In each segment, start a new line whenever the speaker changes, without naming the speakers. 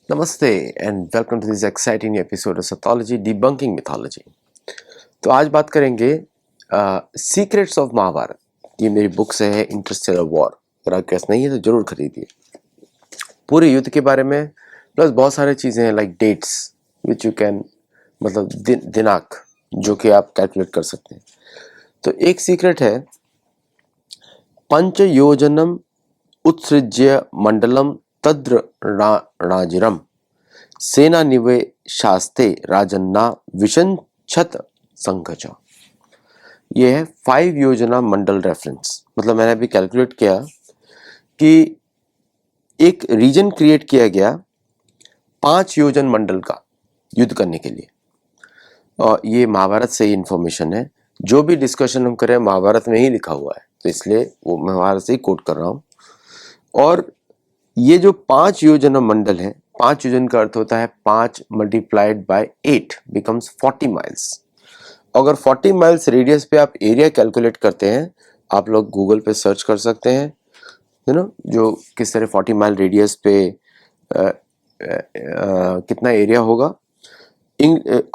नमस्ते and welcome to this exciting episode of sathology debunking mythology. तो आज बात करेंगे सीक्रेट्स ऑफ महाभारत। ये मेरी बुक से है, इंटरस्टेलर वॉर। अगर आपके पास नहीं है तो जरूर खरीदिए। पूरे युद्ध के बारे में प्लस बहुत सारी चीज़ें हैं like dates which you can, मतलब दिनांक जो कि आप कैलकुलेट कर सकते हैं। तो एक सीक्रेट है, पंच योजनम उत्सृज्य मंडलम तद्र राजिरम सेना निवेशास्ते राजन्ना विशंछत संघच। ये है 5 योजना मंडल रेफरेंस। मतलब मैंने अभी कैलकुलेट किया कि एक रीजन क्रिएट किया गया 5 योजन मंडल का युद्ध करने के लिए। और ये महाभारत से ही इंफॉर्मेशन है। जो भी डिस्कशन हम करें महाभारत में ही लिखा हुआ है, तो इसलिए वो महाभारत से ही कोट कर रहा हूँ। और ये जो 5 योजना मंडल है, 5 योजन का अर्थ होता है 5 मल्टीप्लाइड बाय 8 बिकम्स 40 माइल्स। अगर 40 माइल्स रेडियस पे आप एरिया कैलकुलेट करते हैं, आप लोग गूगल पे सर्च कर सकते हैं, जो किस तरह 40 माइल रेडियस पे कितना एरिया होगा।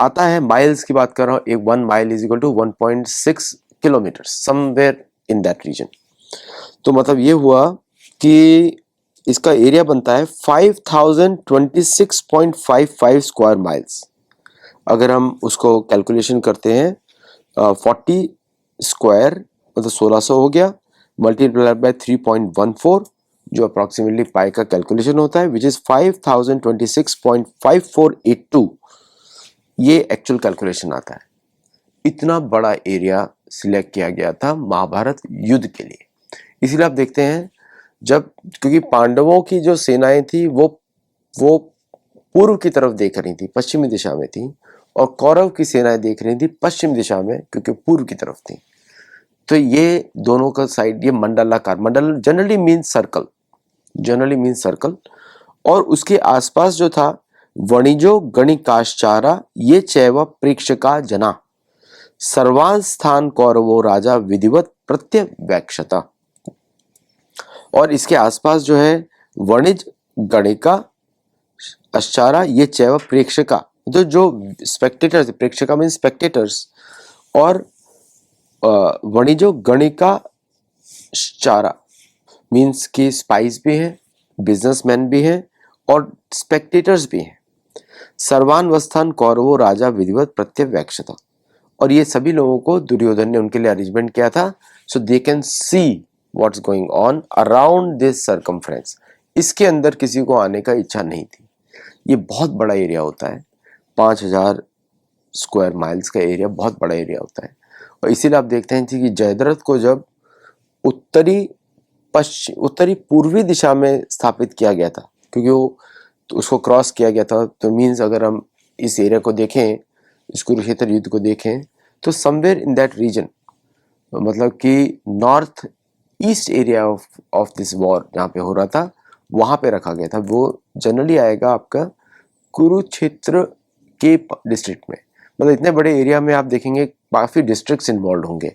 आता है, माइल्स की बात कर रहा हूँ। एक 1 mile is equal to 1.6 kilometre, somewhere in that region. तो मतलब ये हुआ कि इसका एरिया बनता है 5026.55 स्क्वायर माइल्स। अगर हम उसको कैलकुलेशन करते हैं, 40 स्क्वायर मतलब 1600 हो गया, मल्टीप्लाइड बाय 3.14 जो अप्रॉक्सीमेटली पाई का कैलकुलेशन होता है, विच इज 5026.5482। ये एक्चुअल कैलकुलेशन आता है। इतना बड़ा एरिया सिलेक्ट किया गया था महाभारत युद्ध के लिए। इसीलिए आप देखते हैं, जब क्योंकि पांडवों की जो सेनाएं थी वो पूर्व की तरफ देख रही थी, पश्चिमी दिशा में थी, और कौरव की सेनाएं देख रही थी पश्चिम दिशा में, क्योंकि पूर्व की तरफ थी। तो ये दोनों का साइड, ये मंडलाकार, मंडल जनरली मीन्स सर्कल। और उसके आसपास जो था, वणिजो गणिकाश्चारा ये चैव प्रेक्षका जना सर्वान स्थान कौरवो राजा विधिवत प्रत्यव्यक्षता। और इसके आसपास जो है वणिज गणिका अश्चारा ये चैव प्रेक्षका, तो जो स्पेक्टेटर्स, प्रेक्षका मीन स्पेक्टेटर्स, और वणिजो गणिका चारा मीन्स कि स्पाइस भी हैं, बिजनेसमैन भी हैं, और स्पेक्टेटर्स भी हैं। सर्वानवस्थान कौरवो राजा विधिवत प्रत्यव्यक्षता। और ये सभी लोगों को दुर्योधन ने उनके लिए अरेंजमेंट किया था, so they can see what's going on around this circumference. इसके अंदर किसी को आने का इच्छा नहीं थी। ये बहुत बड़ा एरिया होता है, 5000 स्क्वायर माइल्स का एरिया बहुत बड़ा एरिया होता है। और इसीलिए आप देखते हैं कि जयद्रथ को जब उत्तरी पूर्वी दिशा में स्थापित किया गया था, क्योंकि वो तो उसको क्रॉस किया गया था, तो मीन्स अगर हम इस एरिया को देखें, इस कुरुक्षेत्र युद्ध को देखें, तो समवेयर इन दैट रीजन, मतलब कि north east area of this war जहाँ पे हो रहा था, वहाँ पे रखा गया था। वो जनरली आएगा आपका कुरुक्षेत्र के डिस्ट्रिक्ट में। मतलब इतने बड़े एरिया में आप देखेंगे काफ़ी डिस्ट्रिक्ट्स इन्वॉल्व होंगे,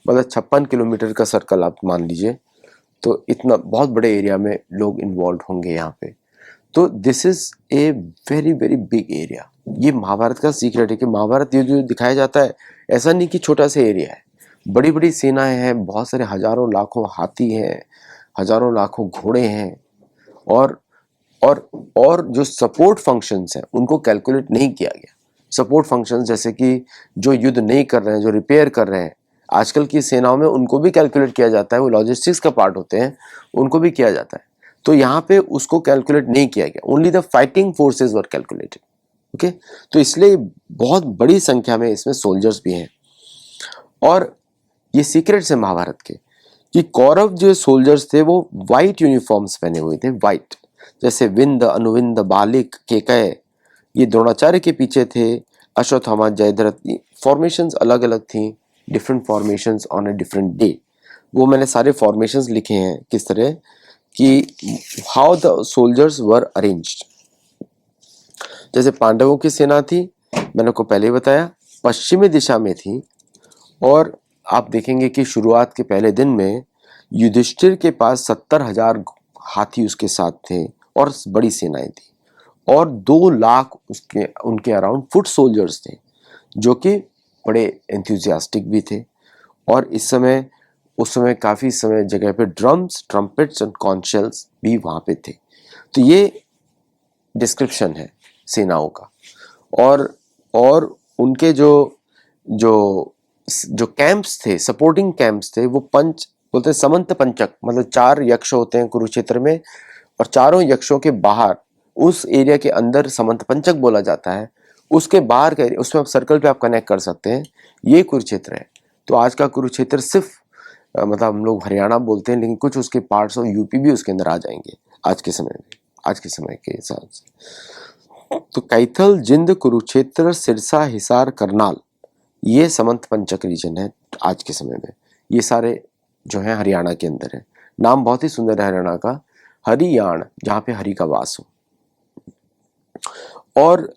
मतलब 56 किलोमीटर का सर्कल आप मान लीजिए, तो इतना बहुत बड़े एरिया में लोग इन्वॉल्व होंगे यहाँ पे। तो this is a very very big area. ये महाभारत का सीक्रेट है कि महाभारत युद्ध जो दिखाया जाता है, ऐसा नहीं कि छोटा सा एरिया है। बड़ी बड़ी सेनाएं हैं, बहुत सारे हजारों लाखों हाथी हैं, हजारों लाखों घोड़े हैं, और और और जो सपोर्ट फंक्शंस हैं उनको कैलकुलेट नहीं किया गया। सपोर्ट फंक्शंस जैसे कि जो युद्ध नहीं कर रहे हैं, जो रिपेयर कर रहे हैं आजकल की सेनाओं में, उनको भी कैलकुलेट किया जाता है। वो लॉजिस्टिक्स का पार्ट होते हैं, उनको भी किया जाता है। तो यहाँ पे उसको कैलकुलेट नहीं किया गया, only the fighting forces were calculated. Okay, तो इसलिए बहुत बड़ी संख्या में इसमें सोल्जर्स भी हैं। और ये सीक्रेट्स है महाभारत के कि कौरव जो सोल्जर्स थे वो वाइट यूनिफॉर्म्स पहने हुए थे, वाइट, जैसे विंद, अनुविंद, बालिक, केकय, ये द्रोणाचार्य के पीछे थे, अश्वत्थामा, जयद्रथ, फॉर्मेशंस अलग अलग थी, different formations on a different day. वो मैंने सारे फॉर्मेशंस लिखे हैं किस तरह कि how the soldiers were arranged. जैसे पांडवों की सेना थी, मैंने को पहले ही बताया, पश्चिमी दिशा में थी। और आप देखेंगे कि शुरुआत के पहले दिन में युधिष्ठिर के पास 70,000 हाथी उसके साथ थे और बड़ी सेनाएं थी। और 2 लाख उसके उनके अराउंड फुट सोल्जर्स थे जो कि बड़े एंथुजियास्टिक भी थे। और उस समय काफ़ी समय जगह पे ड्रम्स, ट्रम्पेट्स और कॉन्च शेल्स भी वहाँ पे थे। तो ये डिस्क्रिप्शन है सेनाओं का। और उनके जो जो जो कैंप्स थे, सपोर्टिंग कैंप्स थे, वो पंच बोलते हैं, समंत पंचक, मतलब 4 यक्ष होते हैं कुरुक्षेत्र में, और चारों यक्षों के बाहर उस एरिया के अंदर समंत पंचक बोला जाता है। उसके बाहर का एरिया, उसमें आप सर्कल पे आप कनेक्ट कर सकते हैं, ये कुरुक्षेत्र है। तो आज का कुरुक्षेत्र सिर्फ मतलब हम लोग हरियाणा बोलते हैं, लेकिन कुछ उसके पार्ट्स ऑफ यूपी भी उसके अंदर आ जाएंगे आज के समय में, आज के समय के हिसाब से। तो कैथल, जिंद, कुरुक्षेत्र, सिरसा, हिसार, करनाल, ये समंत पंचक रीजन है आज के समय में। ये सारे जो है हरियाणा के अंदर है। नाम बहुत ही सुंदर है हरियाणा का, हरियाण, जहाँ पे हरि का वास हो। और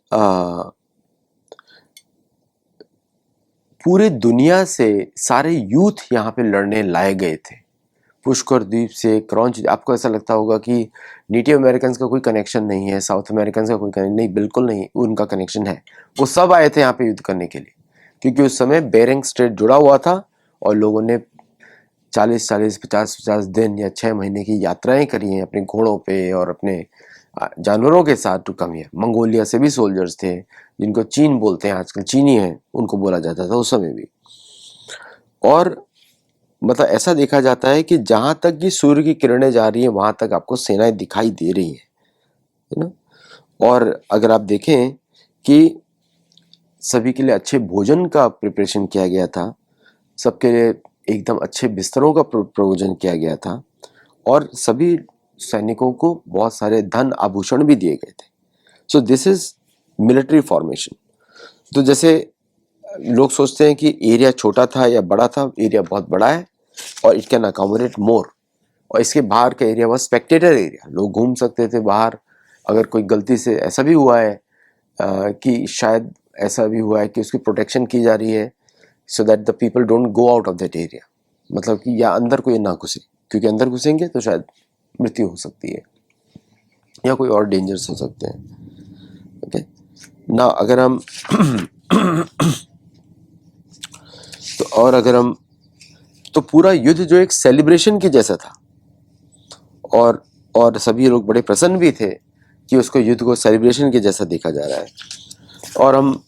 पूरे दुनिया से सारे यूथ यहाँ पे लड़ने लाए गए थे। पुष्कर द्वीप से क्रॉन्च, आपको ऐसा लगता होगा कि नेटिव अमेरिकन का कोई कनेक्शन नहीं है, साउथ अमेरिकन का कोई कनेक्शन नहीं, बिल्कुल नहीं, उनका कनेक्शन है। वो सब आए थे यहाँ पे युद्ध करने के लिए, क्योंकि उस समय बेरिंग स्ट्रेट जुड़ा हुआ था और लोगों ने 40-40, 50-50 दिन या 6 महीने की यात्राएं करी हैं अपने घोड़ों पे और अपने जानवरों के साथ टू कम हियर। मंगोलिया से भी सोल्जर्स थे, जिनको चीन बोलते हैं आजकल, चीनी है उनको बोला जाता था उस समय भी। और मतलब ऐसा देखा जाता है कि जहां तक कि सूर्य की किरणें जा रही हैं वहां तक आपको सेनाएं दिखाई दे रही हैं, है ना। और अगर आप देखें कि सभी के लिए अच्छे भोजन का प्रिपरेशन किया गया था, सबके लिए एकदम अच्छे बिस्तरों का प्रयोजन किया गया था, और सभी सैनिकों को बहुत सारे धन आभूषण भी दिए गए थे। So this is military formation. तो जैसे लोग सोचते हैं कि एरिया छोटा था या बड़ा था, एरिया बहुत बड़ा है और इट कैन अकोमोडेट मोर। और इसके बाहर का एरिया वॉज स्पेक्टेटर एरिया, लोग घूम सकते थे बाहर। अगर कोई गलती से ऐसा भी हुआ है कि शायद ऐसा भी हुआ है कि उसकी प्रोटेक्शन की जा रही है, so that the people don't go out of that area, मतलब कि या अंदर कोई ना घुसे, क्योंकि अंदर घुसेंगे तो शायद मृत्यु हो सकती है या कोई और डेंजर्स हो सकते हैं। ओके ना, अगर हम अगर हम तो पूरा युद्ध जो एक सेलिब्रेशन की जैसा था, और सभी लोग बड़े प्रसन्न भी थे कि उसको युद्ध को सेलिब्रेशन के जैसा देखा जा रहा है। और हम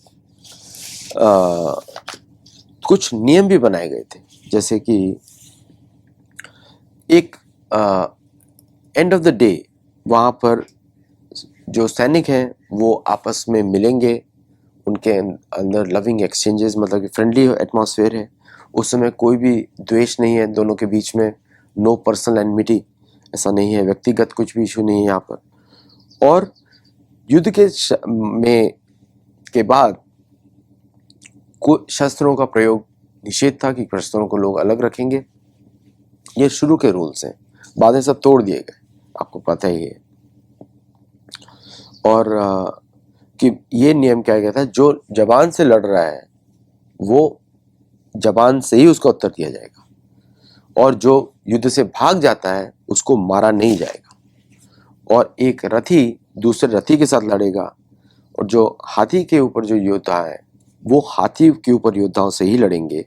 कुछ नियम भी बनाए गए थे, जैसे कि एक एंड ऑफ द डे वहाँ पर जो सैनिक हैं वो आपस में मिलेंगे, उनके अंदर लविंग एक्सचेंजेस, मतलब कि फ्रेंडली एटमॉस्फेयर है। उस समय कोई भी द्वेष नहीं है दोनों के बीच में, नो पर्सनल एनमिटी, ऐसा नहीं है, व्यक्तिगत कुछ भी इशू नहीं है यहाँ पर। और युद्ध के बाद शस्त्रों का प्रयोग निषेध था कि शस्त्रों को लोग अलग रखेंगे। ये शुरू के रूल्स हैं, बाद में सब तोड़ दिए गए, आपको पता ही है। और कि ये नियम क्या गया था, जो जबान से लड़ रहा है वो जबान से ही उसका उत्तर दिया जाएगा, और जो युद्ध से भाग जाता है उसको मारा नहीं जाएगा। और एक रथी दूसरे रथी के साथ लड़ेगा, और जो हाथी के ऊपर जो योद्धा है वो हाथी के ऊपर योद्धाओं से ही लड़ेंगे,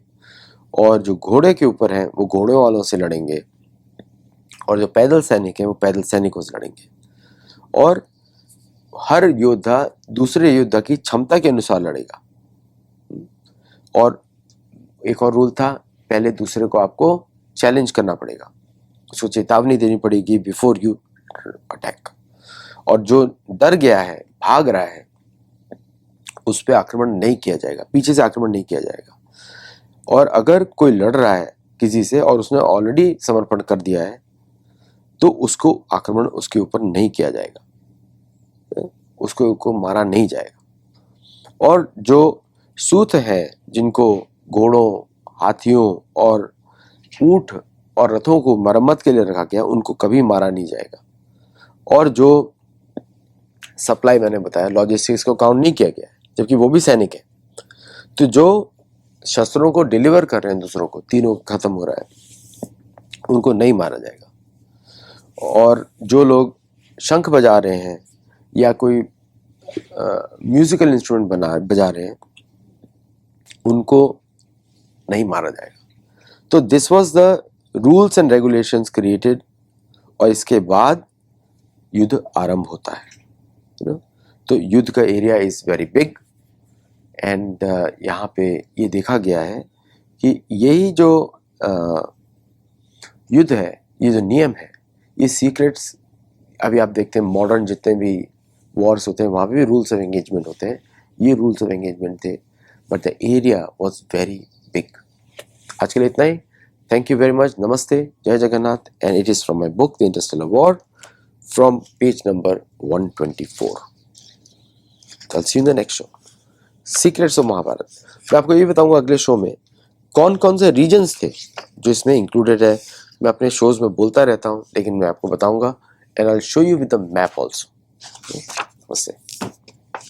और जो घोड़े के ऊपर हैं वो घोड़े वालों से लड़ेंगे, और जो पैदल सैनिक हैं वो पैदल सैनिकों से लड़ेंगे। और हर योद्धा दूसरे योद्धा की क्षमता के अनुसार लड़ेगा। और एक और रूल था, पहले दूसरे को आपको चैलेंज करना पड़ेगा, उसको चेतावनी देनी पड़ेगी बिफोर यू अटैक। और जो डर गया है, भाग रहा है, उस पर आक्रमण नहीं किया जाएगा, पीछे से आक्रमण नहीं किया जाएगा। और अगर कोई लड़ रहा है किसी से और उसने ऑलरेडी समर्पण कर दिया है तो उसको आक्रमण उसके ऊपर नहीं किया जाएगा, उसको मारा नहीं जाएगा। और जो सूत है, जिनको घोड़ों, हाथियों और ऊंट और रथों को मरम्मत के लिए रखा गया, उनको कभी मारा नहीं जाएगा। और जो सप्लाई मैंने बताया, लॉजिस्टिक्स को काउंट नहीं किया गया है, जबकि वो भी सैनिक है। तो जो शस्त्रों को डिलीवर कर रहे हैं दूसरों को, तीनों खत्म हो रहा है, उनको नहीं मारा जाएगा। और जो लोग शंख बजा रहे हैं या कोई म्यूजिकल इंस्ट्रूमेंट बजा रहे हैं उनको नहीं मारा जाएगा। तो this was the rules and regulations created, और इसके बाद युद्ध आरंभ होता है, यू नो। तो युद्ध का area is very big, and यहाँ पे ये देखा गया है कि यही जो युद्ध है, ये जो नियम है, ये सीक्रेट्स अभी आप देखते हैं मॉडर्न जितने भी वॉर्स होते हैं वहाँ पे भी रूल्स ऑफ एंगेजमेंट होते हैं, ये रूल्स ऑफ एंगेजमेंट थे, but the area was very big. आज के लिए इतना ही। Thank you very much. नमस्ते, जय Jagannath, and it is from my book the interstellar war from page number 124। I'll see you in the next show. Secrets of Mahabharat. मैं आपको ये बताऊंगा अगले शो में कौन कौन से रीजन्स थे जो इसमें इंक्लूडेड है। मैं अपने शोज में बोलता रहता हूँ, लेकिन मैं आपको बताऊंगा, and I will show you with the map also. नमस्ते।